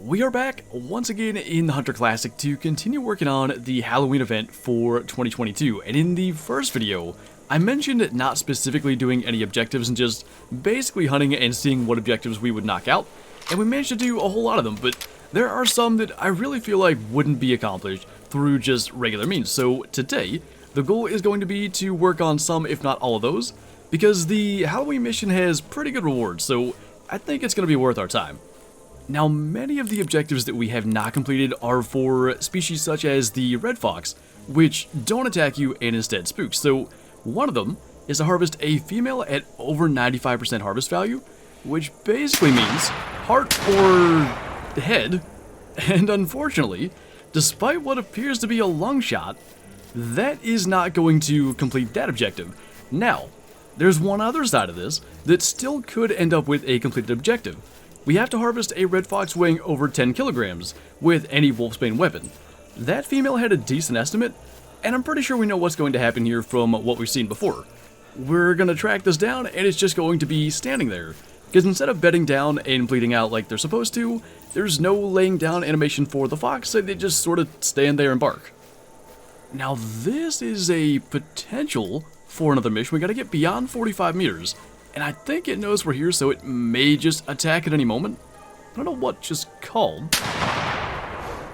We are back once again in the Hunter Classic to continue working on the Halloween event for 2022, and in the first video, I mentioned not specifically doing any objectives and just basically hunting and seeing what objectives we would knock out, and we managed to do a whole lot of them, but there are some that I really feel like wouldn't be accomplished through just regular means. So today, the goal is going to be to work on some, if not all of those, because the Halloween mission has pretty good rewards, so I think it's going to be worth our time. Now, many of the objectives that we have not completed are for species such as the red fox, which don't attack you and instead spook. So one of them is to harvest a female at over 95% harvest value, which basically means heart or head, and unfortunately, despite what appears to be a lung shot, that is not going to complete that objective. Now, there's one other side of this that still could end up with a completed objective. We have to harvest a red fox weighing over 10 kilograms with any wolfsbane weapon. That female had a decent estimate, and I'm pretty sure we know what's going to happen here from what we've seen before. We're going to track this down, and it's just going to be standing there, because instead of bedding down and bleeding out like they're supposed to, there's no laying down animation for the fox, so they just sort of stand there and bark. Now this is a potential for another mission. We got to get beyond 45 meters. And I think it knows we're here, so it may just attack at any moment. I don't know what just called.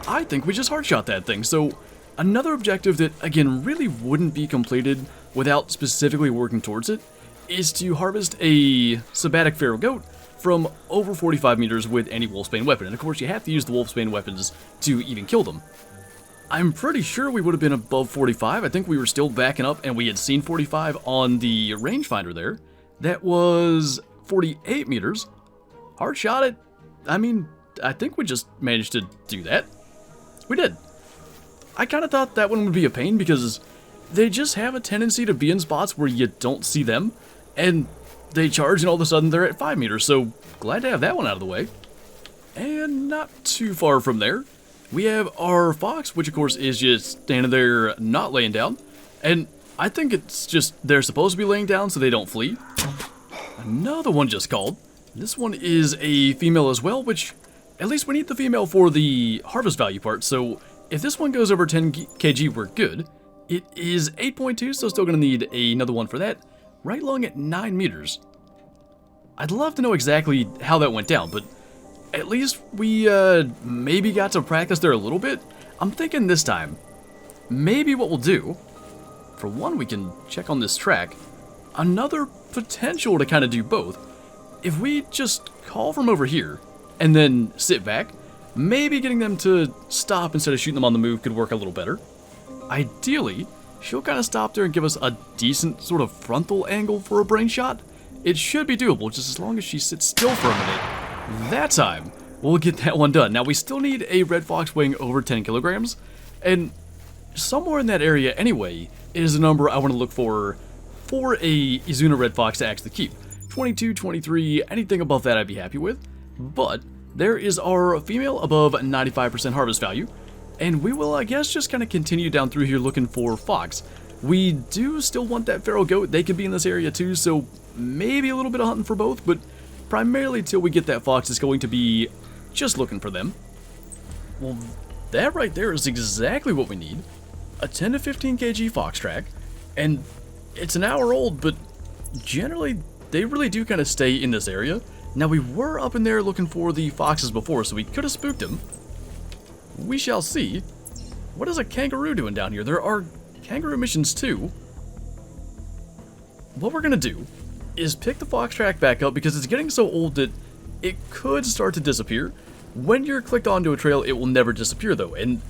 I think we just hardshot that thing. So another objective that, again, really wouldn't be completed without specifically working towards it is to harvest a sabbatic feral goat from over 45 meters with any wolfsbane weapon. And of course, you have to use the wolfsbane weapons to even kill them. I'm pretty sure we would have been above 45. I think we were still backing up, and we had seen 45 on the rangefinder there. That was 48 meters. Hard shot it. I mean, I think we just managed to do that. We did. I kind of thought that one would be a pain because they just have a tendency to be in spots where you don't see them, and they charge and all of a sudden they're at 5 meters, so glad to have that one out of the way. And not too far from there, we have our fox, which of course is just standing there not laying down, and I think it's just they're supposed to be laying down so they don't flee. Another one just called. This one is a female as well, which at least we need the female for the harvest value part, so if this one goes over 10 kg, we're good. It is 8.2, so still going to need another one for that, right along at 9 meters. I'd love to know exactly how that went down, but at least we maybe got to practice there a little bit. I'm thinking this time, maybe what we'll do, for one, we can check on this track. Another potential to kind of do both. If we just call from over here and then sit back, maybe getting them to stop instead of shooting them on the move could work a little better. Ideally, she'll kind of stop there and give us a decent sort of frontal angle for a brain shot. It should be doable just as long as she sits still for a minute. That time, we'll get that one done. Now, we still need a red fox weighing over 10 kilograms, and somewhere in that area anyway is the number I want to look for a Izuna red fox to actually keep. 22, 23, anything above that I'd be happy with. But there is our female above 95% harvest value, and we will, I guess, just kind of continue down through here looking for fox. We do still want that feral goat. They could be in this area too, so maybe a little bit of hunting for both, but primarily till we get that fox, it's going to be just looking for them. Well, that right there is exactly what we need. A 10 to 15 kg fox track, and it's an hour old, but generally they really do kind of stay in this area. Now, we were up in there looking for the foxes before, so we could have spooked them. We shall see. What is a kangaroo doing down here? There are kangaroo missions too. What we're gonna do is pick the fox track back up because it's getting so old that it could start to disappear. When you're clicked onto a trail, it will never disappear though, and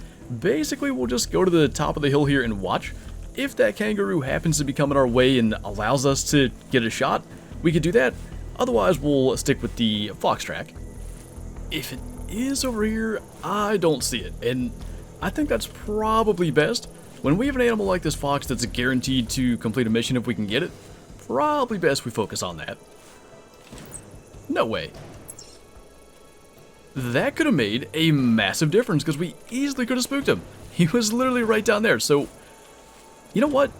basically we'll just go to the top of the hill here and watch. If that kangaroo happens to be coming our way and allows us to get a shot, we could do that. Otherwise, we'll stick with the fox track. If it is over here, I don't see it, and I think that's probably best. When we have an animal like this fox that's guaranteed to complete a mission if we can get it, probably best we focus on that. No way. That could have made a massive difference because we easily could have spooked him. He was literally right down there, so you know what?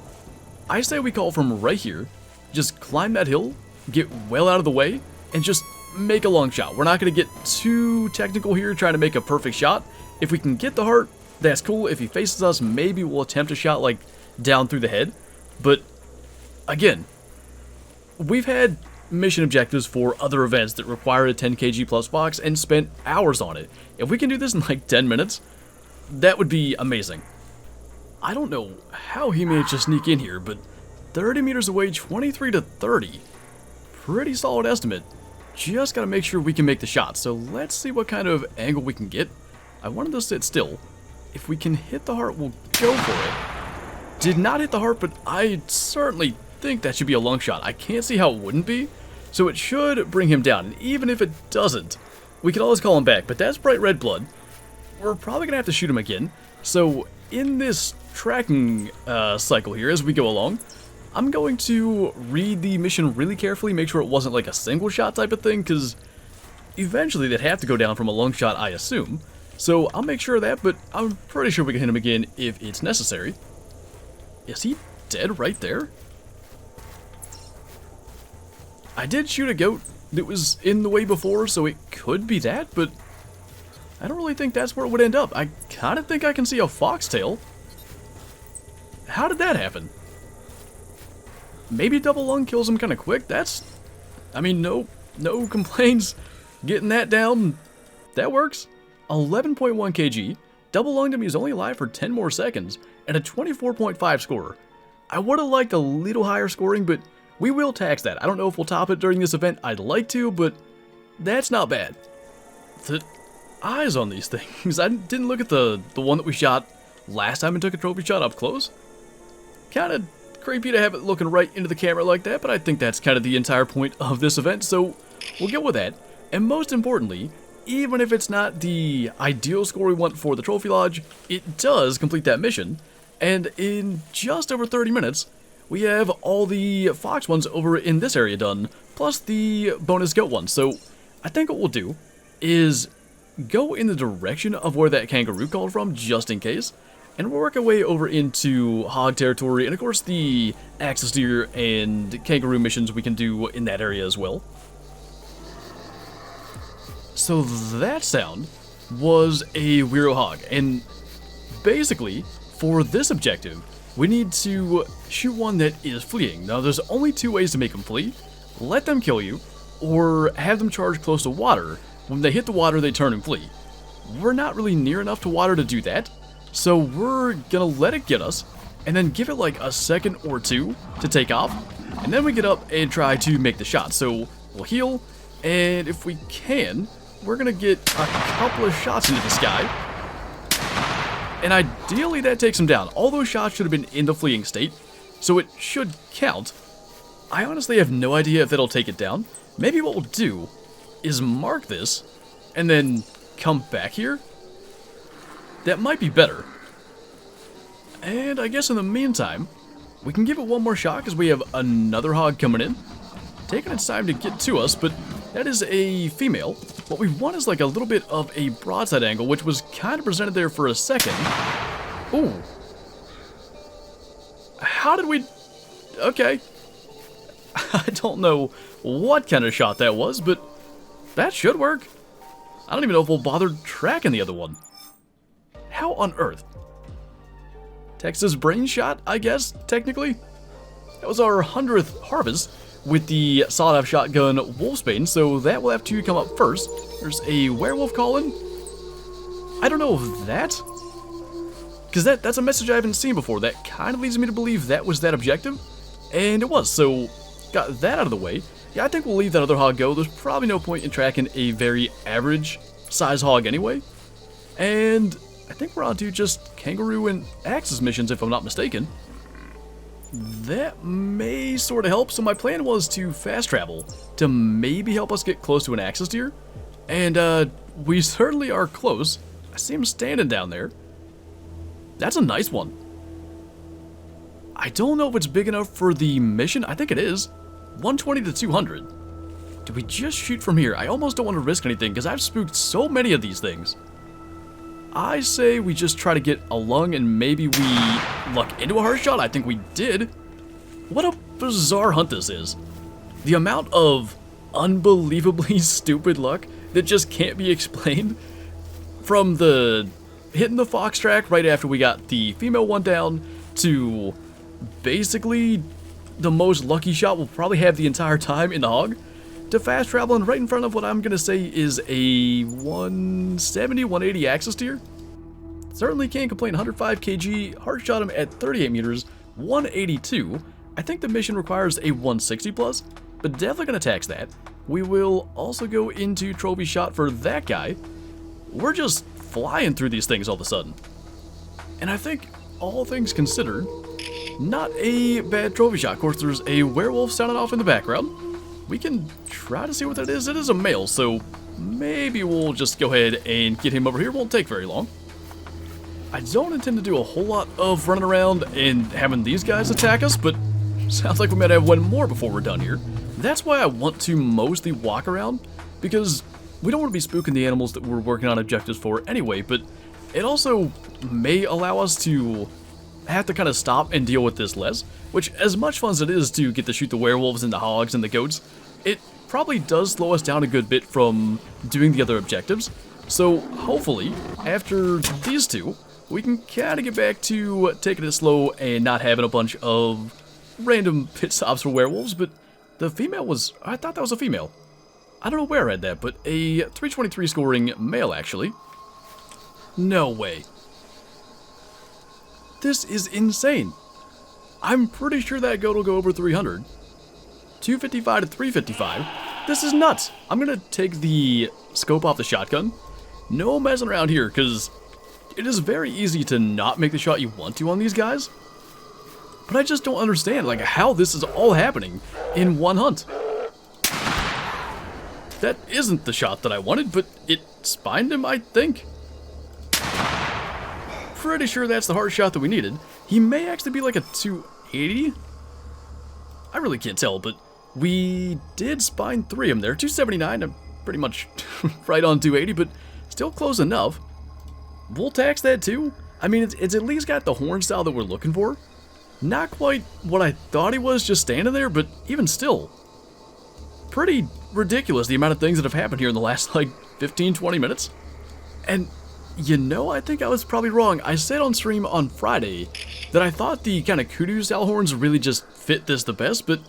I say we call from right here, just climb that hill, get well out of the way, and just make a long shot. We're not going to get too technical here trying to make a perfect shot. If we can get the heart, that's cool. If he faces us, maybe we'll attempt a shot like down through the head. But again, we've had mission objectives for other events that require a 10 kg plus box and spent hours on it. If we can do this in like 10 minutes, that would be amazing. I don't know how he managed to sneak in here, but 30 meters away, 23 to 30. Pretty solid estimate. Just gotta make sure we can make the shot. So let's see what kind of angle we can get. I wanted to sit still. If we can hit the heart, we'll go for it. Did not hit the heart, but I certainly think that should be a long shot. I can't see how it wouldn't be. So it should bring him down. And even if it doesn't, we can always call him back. But that's bright red blood. We're probably gonna have to shoot him again. So in this tracking cycle here as we go along, I'm going to read the mission really carefully, make sure it wasn't like a single shot type of thing, because eventually they'd have to go down from a long shot, I assume. So I'll make sure of that, but I'm pretty sure we can hit him again if it's necessary. Is he dead right there? I did shoot a goat that was in the way before, so it could be that, but I don't really think that's where it would end up. I kind of think I can see a foxtail. How did that happen? Maybe double lung kills him kind of quick. I mean, no complaints. Getting that down, that works. 11.1 kg. Double lunged him, he's only alive for 10 more seconds, and a 24.5 score. I would have liked a little higher scoring, but we will tax that. I don't know if we'll top it during this event. I'd like to, but that's not bad. The eyes on these things. I didn't look at the one that we shot last time and took a trophy shot up close. Kind of creepy to have it looking right into the camera like that, but I think that's kind of the entire point of this event, so we'll get with that. And most importantly, even if it's not the ideal score we want for the trophy lodge, it does complete that mission. And in just over 30 minutes, we have all the fox ones over in this area done, plus the bonus goat ones. So I think what we'll do is go in the direction of where that kangaroo called from, just in case. And we'll work our way over into hog territory, and of course the axis deer and kangaroo missions we can do in that area as well. So that sound was a Weirdo hog, and basically, for this objective, we need to shoot one that is fleeing. Now there's only two ways to make them flee: let them kill you, or have them charge close to water. When they hit the water, they turn and flee. We're not really near enough to water to do that, so we're gonna let it get us, and then give it like a second or two to take off, and then we get up and try to make the shot. So we'll heal, and if we can, we're gonna get a couple of shots into the sky, and ideally that takes him down. All those shots should have been in the fleeing state, so it should count. I honestly have no idea if that'll take it down. Maybe what we'll do is mark this, and then come back here. That might be better. And I guess in the meantime, we can give it one more shot because we have another hog coming in. Taking its time to get to us, but that is a female. What we want is like a little bit of a broadside angle, which was kind of presented there for a second. Ooh. How did we... Okay. I don't know what kind of shot that was, but that should work. I don't even know if we'll bother tracking the other one. How on earth? Texas brain shot, I guess, technically. That was our 100th harvest with the sawed-off shotgun Wolfsbane, so that will have to come up first. There's a werewolf calling. I don't know if that... Because that's a message I haven't seen before. That kind of leads me to believe that was that objective. And it was, so got that out of the way. Yeah, I think we'll leave that other hog go. There's probably no point in tracking a very average size hog anyway. And I think we're on to just kangaroo and axis missions, if I'm not mistaken. That may sort of help. So my plan was to fast travel to maybe help us get close to an axis deer. And we certainly are close. I see him standing down there. That's a nice one. I don't know if it's big enough for the mission. I think it is. 120 to 200. Do we just shoot from here? I almost don't want to risk anything because I've spooked so many of these things. I say we just try to get a lung and maybe we luck into a heart shot. I think we did. What a bizarre hunt this is. The amount of unbelievably stupid luck that just can't be explained. From the hitting the fox track right after we got the female one down to basically the most lucky shot we'll probably have the entire time in the hog, to fast traveling right in front of what I'm gonna say is a 170, 180 axis tier. Certainly can't complain. 105 kg, hard shot him at 38 meters, 182. I think the mission requires a 160 plus, but definitely gonna tax that. We will also go into trophy shot for that guy. We're just flying through these things all of a sudden. And I think, all things considered, not a bad trophy shot. Of course, there's a werewolf sounding off in the background. We can try to see what that is. It is a male, so maybe we'll just go ahead and get him over here. Won't take very long. I don't intend to do a whole lot of running around and having these guys attack us, but sounds like we might have one more before we're done here. That's why I want to mostly walk around, because we don't want to be spooking the animals that we're working on objectives for anyway, but it also may allow us to have to kind of stop and deal with this less, which, as much fun as it is to get to shoot the werewolves and the hogs and the goats, it probably does slow us down a good bit from doing the other objectives. So hopefully, after these two, we can kind of get back to taking it slow and not having a bunch of random pit stops for werewolves. But the female was, I thought that was a female. I don't know where I read that, but a 323 scoring male, actually. No way. This is insane. I'm pretty sure that goat will go over 300. 255 to 355. This is nuts. I'm gonna take the scope off the shotgun. No messing around here, because it is very easy to not make the shot you want to on these guys. But I just don't understand, like, how this is all happening in one hunt. That isn't the shot that I wanted, but it spined him, I think. Pretty sure that's the hard shot that we needed. He may actually be like a 280. I really can't tell, but we did spine 3 of them there. 279, I'm pretty much right on 280, but still close enough. We'll tax that too. I mean, it's at least got the horn style that we're looking for. Not quite what I thought he was just standing there, but even still, pretty ridiculous the amount of things that have happened here in the last, like, 15-20 minutes. And, you know, I think I was probably wrong. I said on stream on Friday that I thought the kind of kudu style horns really just fit this the best, but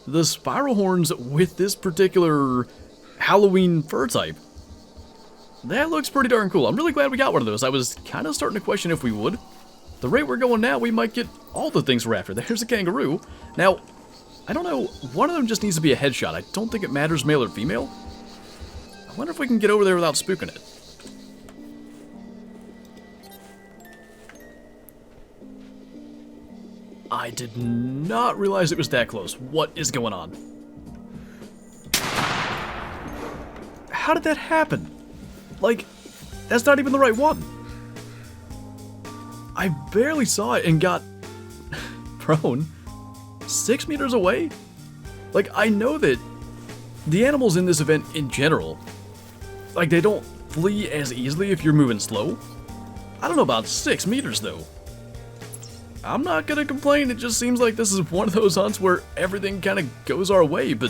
the spiral horns with this particular Halloween fur type, that looks pretty darn cool. I'm really glad we got one of those. I was kind of starting to question if we would. The rate we're going now, we might get all the things we're after. There's a kangaroo. Now, I don't know, one of them just needs to be a headshot. I don't think it matters male or female. I wonder if we can get over there without spooking it. I did not realize it was that close. What is going on? How did that happen? Like, that's not even the right one. I barely saw it and got prone 6 meters away. Like, I know that the animals in this event in general, like, they don't flee as easily if you're moving slow. I don't know about 6 meters though. I'm not gonna complain, it just seems like this is one of those hunts where everything kind of goes our way, but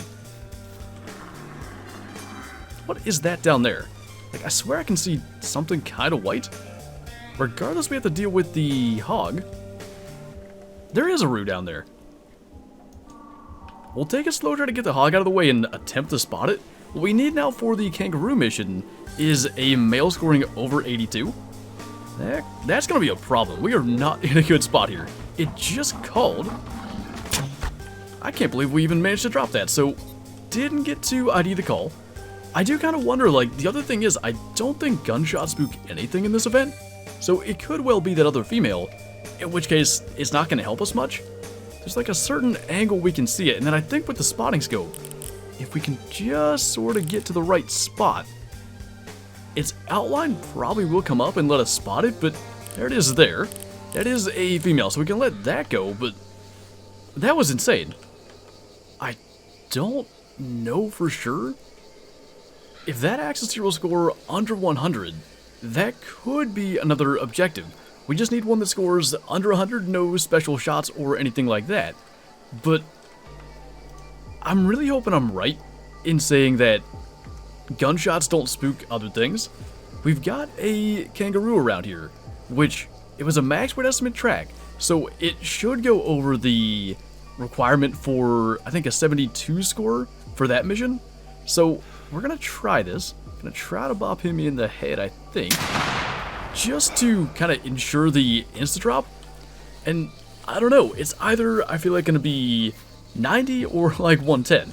what is that down there? Like, I swear I can see something kind of white. Regardless, we have to deal with the hog. There is a roo down there. We'll take a slow try to get the hog out of the way and attempt to spot it. What we need now for the kangaroo mission is a male scoring over 82. That's going to be a problem. We are not in a good spot here. It just called. I can't believe we even managed to drop that, so didn't get to ID the call. I do kind of wonder, like, the other thing is, I don't think gunshots spook anything in this event, so it could well be that other female, in which case, it's not going to help us much. There's like a certain angle we can see it, and then I think with the spotting scope, if we can just sort of get to the right spot, its outline probably will come up and let us spot it, but there it is there. That is a female, so we can let that go, but that was insane. I don't know for sure. If that axis tier will score under 100, that could be another objective. We just need one that scores under 100, no special shots or anything like that. But I'm really hoping I'm right, in saying that gunshots don't spook other things, we've got a kangaroo around here, which it was a max weight estimate track, so it should go over the requirement for, I think, a 72 score for that mission. So we're gonna try this. Gonna try to bop him in the head, I think, just to kind of ensure the insta-drop. And I don't know, it's either, I feel like, gonna be 90 or like 110.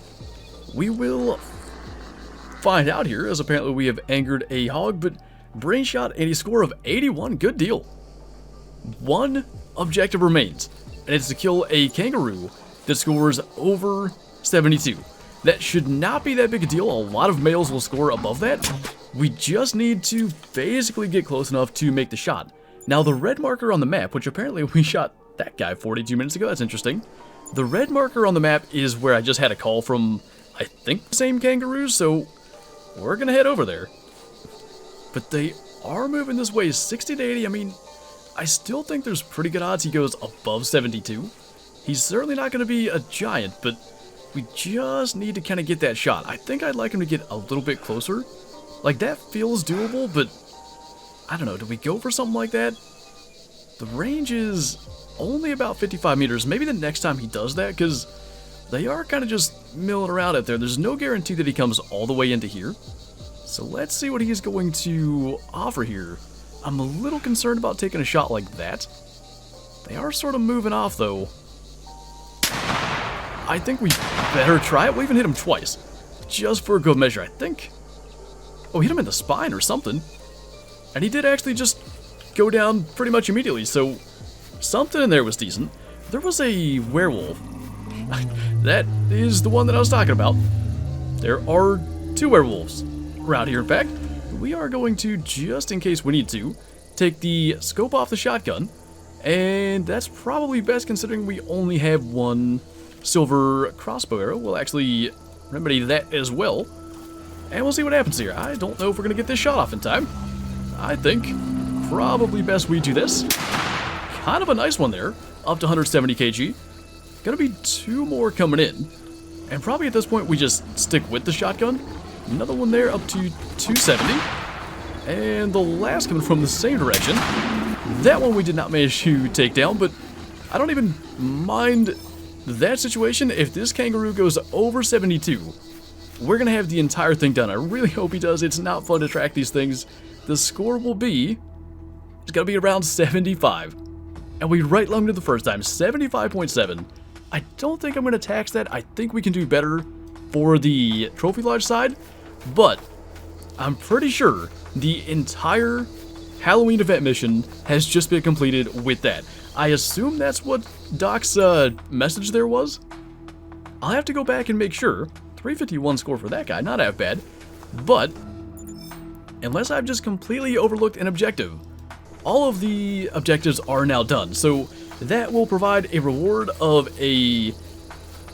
We will find out here, as apparently we have angered a hog, but brain shot and a score of 81, good deal. One objective remains, and it's to kill a kangaroo that scores over 72. That should not be that big a deal. A lot of males will score above that. We just need to basically get close enough to make the shot. Now, the red marker on the map, which apparently we shot that guy 42 minutes ago, that's interesting. The red marker on the map is where I just had a call from, I think, the same kangaroos, so we're gonna head over there. But they are moving this way 60 to 80. I mean, I still think there's pretty good odds he goes above 72. He's certainly not going to be a giant, but we just need to kind of get that shot. I think I'd like him to get a little bit closer. Like, that feels doable, but I don't know. Do we go for something like that? The range is only about 55 meters. Maybe the next time he does that, because they are kind of just milling around out there. There's no guarantee that he comes all the way into here. So let's see what he's going to offer here. I'm a little concerned about taking a shot like that. They are sort of moving off, though. I think we better try it. We'll even hit him twice, just for a good measure, I think. Oh, hit him in the spine or something. And he did actually just go down pretty much immediately, so something in there was decent. There was a werewolf. That is the one that I was talking about. There are two werewolves around here, in fact. We are going to, just in case we need to, take the scope off the shotgun. And that's probably best considering we only have one silver crossbow arrow. We'll actually remedy that as well. And we'll see what happens here. I don't know if we're going to get this shot off in time. I think probably best we do this. Kind of a nice one there. Up to 170 kg. Gonna be two more coming in. And probably at this point we just stick with the shotgun. Another one there up to 270. And the last coming from the same direction. That one we did not manage to take down, but I don't even mind that situation. If this kangaroo goes over 72, we're going to have the entire thing done. I really hope he does. It's not fun to track these things. The score will be, it's going to be around 75. And we right lunged it the first time, 75.7. I don't think I'm going to tax that. I think we can do better for the Trophy Lodge side, but I'm pretty sure the entire Halloween event mission has just been completed with that. I assume that's what Doc's message there was. I'll have to go back and make sure. 351 score for that guy, not half bad. But unless I've just completely overlooked an objective, all of the objectives are now done. So that will provide a reward of a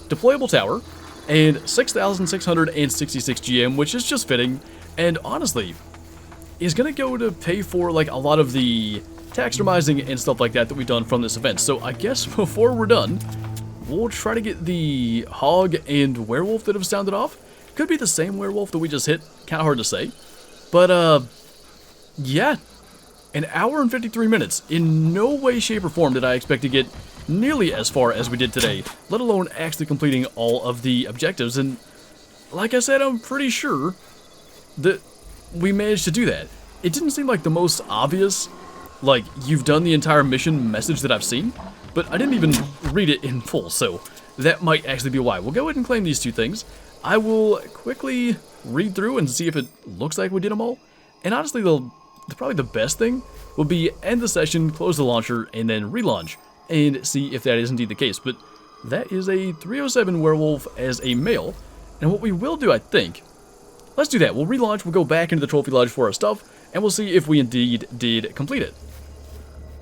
deployable tower and 6,666 GM, which is just fitting. And honestly, is going to go to pay for like a lot of the taxidermizing and stuff like that we've done from this event. So I guess before we're done, we'll try to get the hog and werewolf that have sounded off. Could be the same werewolf that we just hit. Kind of hard to say. But, yeah. An hour and 53 minutes. In no way, shape, or form did I expect to get nearly as far as we did today, let alone actually completing all of the objectives. And like I said, I'm pretty sure that we managed to do that. It didn't seem like the most obvious, like, you've done the entire mission message that I've seen, but I didn't even read it in full, so that might actually be why. We'll go ahead and claim these two things. I will quickly read through and see if it looks like we did them all. And honestly, probably the best thing would be end the session, close the launcher, and then relaunch, and see if that is indeed the case. But that is a 307 werewolf as a male, and what we will do, I think, let's do that. We'll relaunch, we'll go back into the Trophy Lodge for our stuff, and we'll see if we indeed did complete it.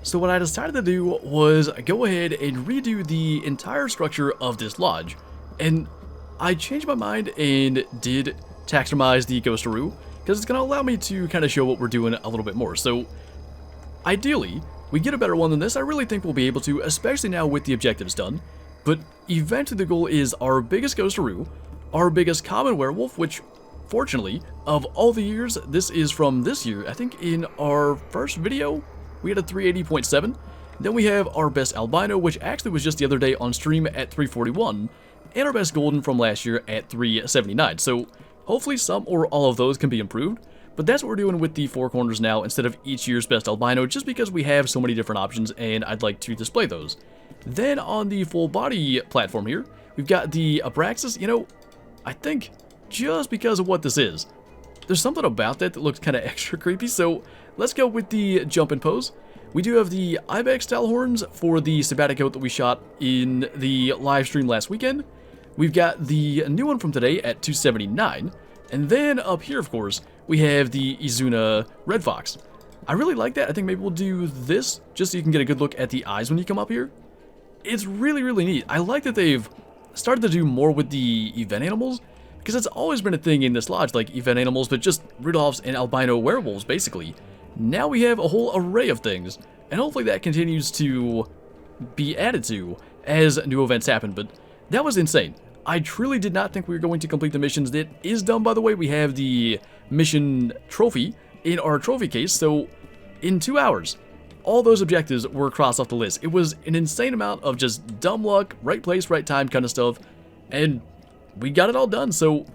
So what I decided to do was go ahead and redo the entire structure of this lodge, and I changed my mind and did taxidermize the Ghosteroo, because it's going to allow me to kind of show what we're doing a little bit more. So ideally, we get a better one than this. I really think we'll be able to, especially now with the objectives done. But eventually the goal is our biggest Ghosteroo, our biggest common werewolf, which fortunately, of all the years, this is from this year. I think in our first video, we had a 380.7. Then we have our best albino, which actually was just the other day on stream at 341. And our best golden from last year at 379. So hopefully some or all of those can be improved. But that's what we're doing with the four corners now instead of each year's best albino, just because we have so many different options and I'd like to display those. Then on the full body platform here, we've got the Abraxas. You know, I think just because of what this is, there's something about that looks kind of extra creepy, so let's go with the jump and pose. We do have the Ibex style horns for the sabbatic goat that we shot in the live stream last weekend. We've got the new one from today at 279. And then up here, of course, we have the Izuna Red Fox. I really like that. I think maybe we'll do this just so you can get a good look at the eyes when you come up here. It's really, really neat. I like that they've started to do more with the event animals, because it's always been a thing in this lodge, like event animals, but just Rudolphs and albino werewolves, basically. Now we have a whole array of things, and hopefully that continues to be added to as new events happen, but that was insane. I truly did not think we were going to complete the missions. That is done, by the way. We have the mission trophy in our trophy case, so in 2 hours, all those objectives were crossed off the list. It was an insane amount of just dumb luck, right place, right time kind of stuff, and we got it all done. So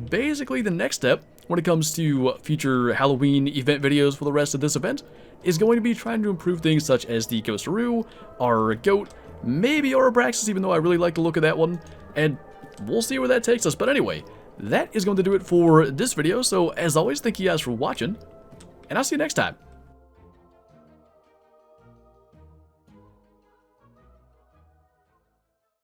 basically the next step when it comes to future Halloween event videos for the rest of this event is going to be trying to improve things such as the Ghosteroo, our goat, maybe our Abraxas, even though I really like the look of that one, and we'll see where that takes us. But anyway, that is going to do it for this video. So as always, thank you guys for watching, and I'll see you next time.